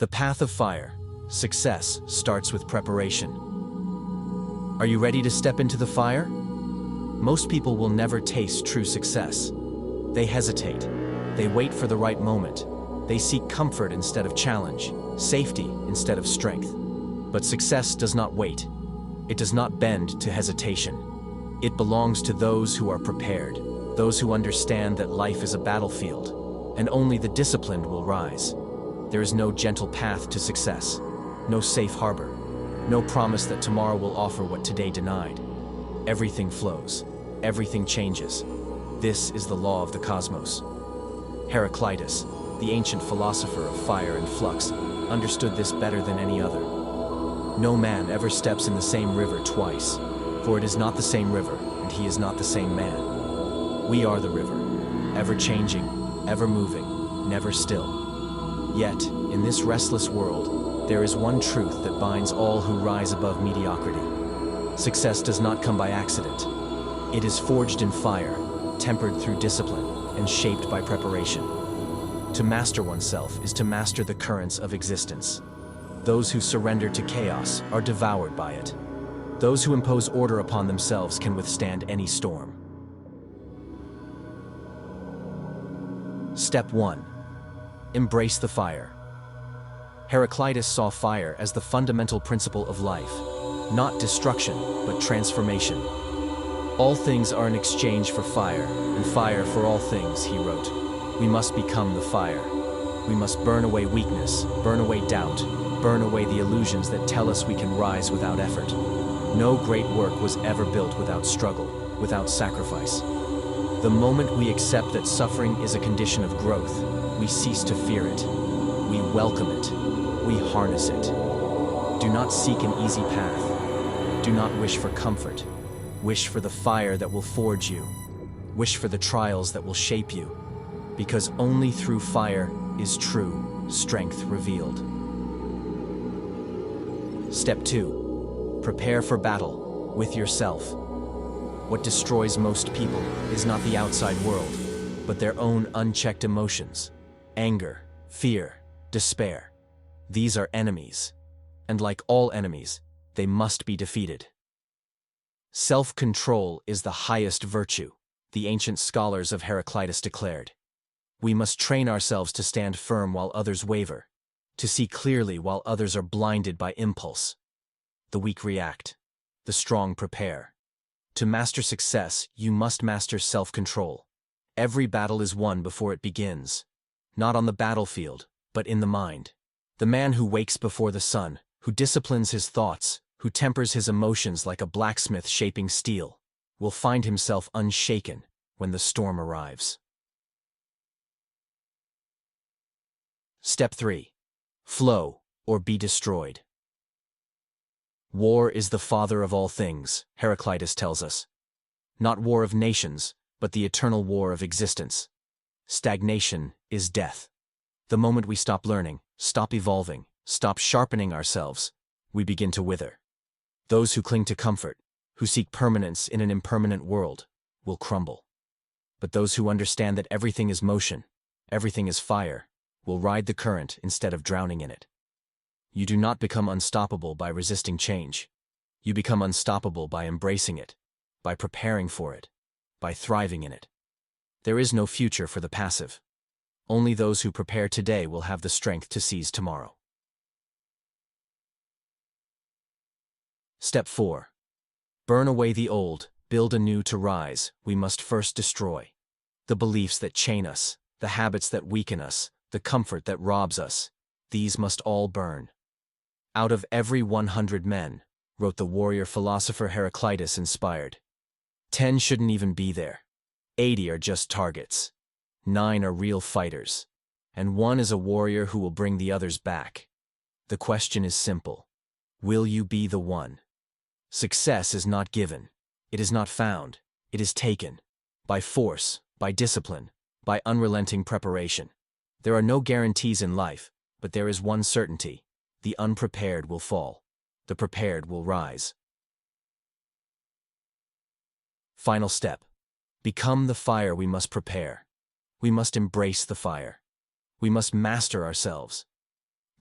The path of fire, success, starts with preparation. Are you ready to step into the fire? Most people will never taste true success. They hesitate. They wait for the right moment. They seek comfort instead of challenge, safety instead of strength. But success does not wait. It does not bend to hesitation. It belongs to those who are prepared, those who understand that life is a battlefield, and only the disciplined will rise. There is no gentle path to success, no safe harbor, no promise that tomorrow will offer what today denied. Everything flows, everything changes. This is the law of the cosmos. Heraclitus, the ancient philosopher of fire and flux, understood this better than any other. No man ever steps in the same river twice, for it is not the same river, and he is not the same man. We are the river, ever changing, ever moving, never still. Yet, in this restless world, there is one truth that binds all who rise above mediocrity. Success does not come by accident. It is forged in fire, tempered through discipline, and shaped by preparation. To master oneself is to master the currents of existence. Those who surrender to chaos are devoured by it. Those who impose order upon themselves can withstand any storm. Step 1. Embrace the fire. Heraclitus saw fire as the fundamental principle of life, not destruction, but transformation. All things are in exchange for fire, and fire for all things, he wrote. We must become the fire. We must burn away weakness, burn away doubt, burn away the illusions that tell us we can rise without effort. No great work was ever built without struggle, without sacrifice. The moment we accept that suffering is a condition of growth, we cease to fear it. We welcome it. We harness it. Do not seek an easy path. Do not wish for comfort. Wish for the fire that will forge you. Wish for the trials that will shape you. Because only through fire is true strength revealed. Step 2. Prepare for battle with yourself. What destroys most people is not the outside world, but their own unchecked emotions. Anger, fear, despair. These are enemies. And like all enemies, they must be defeated. Self-control is the highest virtue, the ancient scholars of Heraclitus declared. We must train ourselves to stand firm while others waver, to see clearly while others are blinded by impulse. The weak react, the strong prepare. To master success, you must master self-control. Every battle is won before it begins. Not on the battlefield, but in the mind. The man who wakes before the sun, who disciplines his thoughts, who tempers his emotions like a blacksmith shaping steel, will find himself unshaken when the storm arrives. Step 3. Flow or be destroyed. War is the father of all things, Heraclitus tells us. Not war of nations, but the eternal war of existence. Stagnation is death. The moment we stop learning, stop evolving, stop sharpening ourselves, we begin to wither. Those who cling to comfort, who seek permanence in an impermanent world, will crumble. But those who understand that everything is motion, everything is fire, will ride the current instead of drowning in it. You do not become unstoppable by resisting change. You become unstoppable by embracing it, by preparing for it, by thriving in it. There is no future for the passive. Only those who prepare today will have the strength to seize tomorrow. Step 4. Burn away the old, build anew to rise. We must first destroy the beliefs that chain us, the habits that weaken us, the comfort that robs us. These must all burn. Out of every 100 men, wrote the warrior philosopher Heraclitus inspired, 10 shouldn't even be there. 80 are just targets. 9 are real fighters. And 1 is a warrior who will bring the others back. The question is simple. Will you be the one? Success is not given. It is not found. It is taken. By force, by discipline, by unrelenting preparation. There are no guarantees in life, but there is one certainty. The unprepared will fall. The prepared will rise. Final step. Become the fire we must prepare. We must embrace the fire. We must master ourselves.